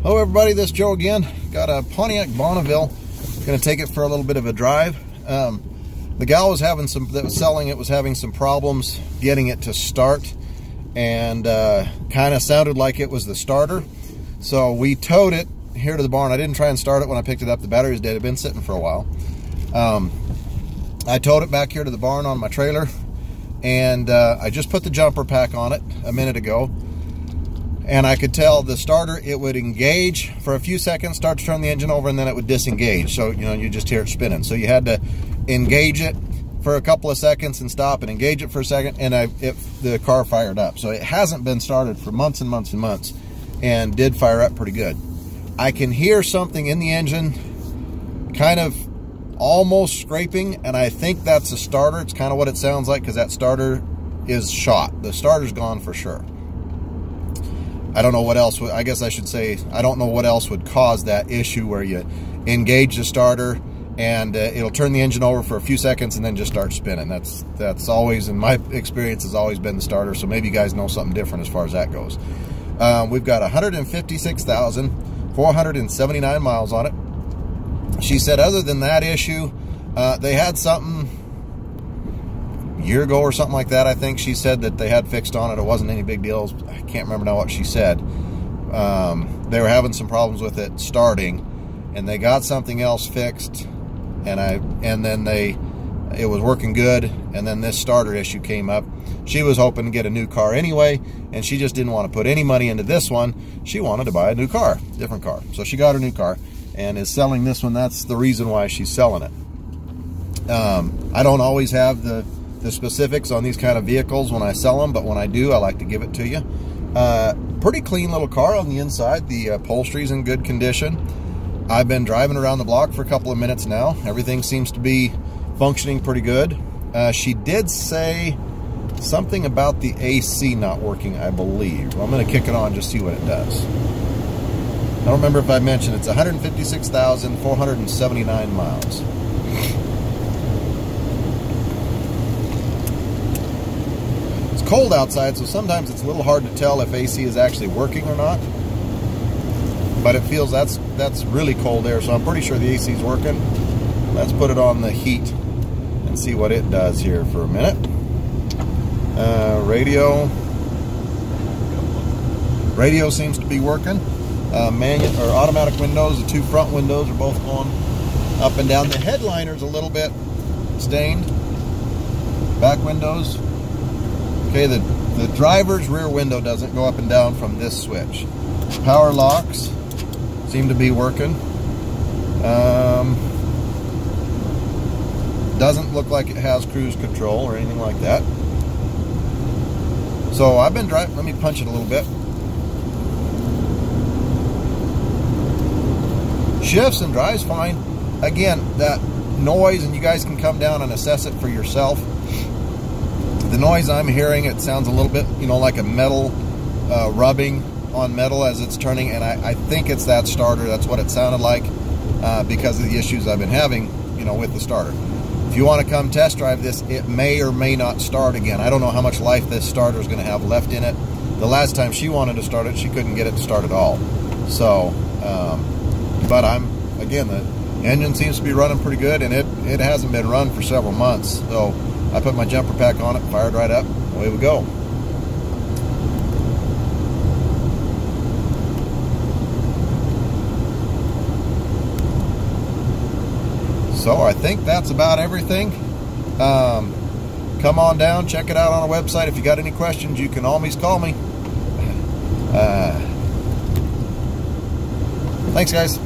Hello everybody, this is Joe again. Got a Pontiac Bonneville. Gonna take it for a little bit of a drive. The gal was having that was selling it was having some problems getting it to start, and kind of sounded like it was the starter. So we towed it here to the barn. I didn't try and start it when I picked it up. The battery was dead. It had been sitting for a while. I towed it back here to the barn on my trailer, and I just put the jumper pack on it a minute ago. And I could tell the starter, it would engage for a few seconds, start to turn the engine over, and then it would disengage. So, you know, you just hear it spinning. So you had to engage it for a couple of seconds and stop and engage it for a second, and the car fired up. So it hasn't been started for months and months and months, and did fire up pretty good. I can hear something in the engine kind of almost scraping, and I think that's a starter. It's kind of what it sounds like, because that starter is shot. The starter's gone for sure. I don't know what else would, I guess I should say, I don't know what else would cause that issue where you engage the starter and it'll turn the engine over for a few seconds and then just start spinning. That's always, in my experience, has always been the starter. So maybe you guys know something different as far as that goes. We've got 156,479 miles on it. She said other than that issue, they had something a year ago or something like that. I think she said that they had fixed on it. It wasn't any big deals. I can't remember now what she said. They were having some problems with it starting, and they got something else fixed, and then it was working good, and then this starter issue came up. She was hoping to get a new car anyway, and she just didn't want to put any money into this one. She wanted to buy a new car, different car. So she got her new car and is selling this one. That's the reason why she's selling it. I don't always have the specifics on these kind of vehicles when I sell them, but when I do, I like to give it to you. Pretty clean little car on the inside. The upholstery's in good condition. I've been driving around the block for a couple of minutes now. Everything seems to be functioning pretty good. She did say something about the AC not working, I believe. Well, I'm going to kick it on, just see what it does. I don't remember if I mentioned it's 156,479 miles. Cold outside, so sometimes it's a little hard to tell if AC is actually working or not, but it feels that's really cold air, so I'm pretty sure the AC is working. Let's put it on the heat and see what it does here for a minute. Radio seems to be working. Manual or automatic windows, the two front windows are both going up and down. The headliner's a little bit stained. Back windows. Okay, the driver's rear window doesn't go up and down from this switch. Power locks seem to be working. Doesn't look like it has cruise control or anything like that. So I've been driving, let me punch it a little bit. Shifts and drives fine. Again, that noise, and you guys can come down and assess it for yourself. The noise I'm hearing, it sounds a little bit, you know, like a metal rubbing on metal as it's turning, and I think it's that starter. That's what it sounded like because of the issues I've been having, you know, with the starter. If you want to come test drive this, it may or may not start again. I don't know how much life this starter is going to have left in it. The last time she wanted to start it, she couldn't get it to start at all. So, but again, the engine seems to be running pretty good, and it hasn't been run for several months. So I put my jumper pack on it, fired right up, away we go. So I think that's about everything. Come on down, check it out on our website. If you got any questions, you can always call me. Thanks, guys.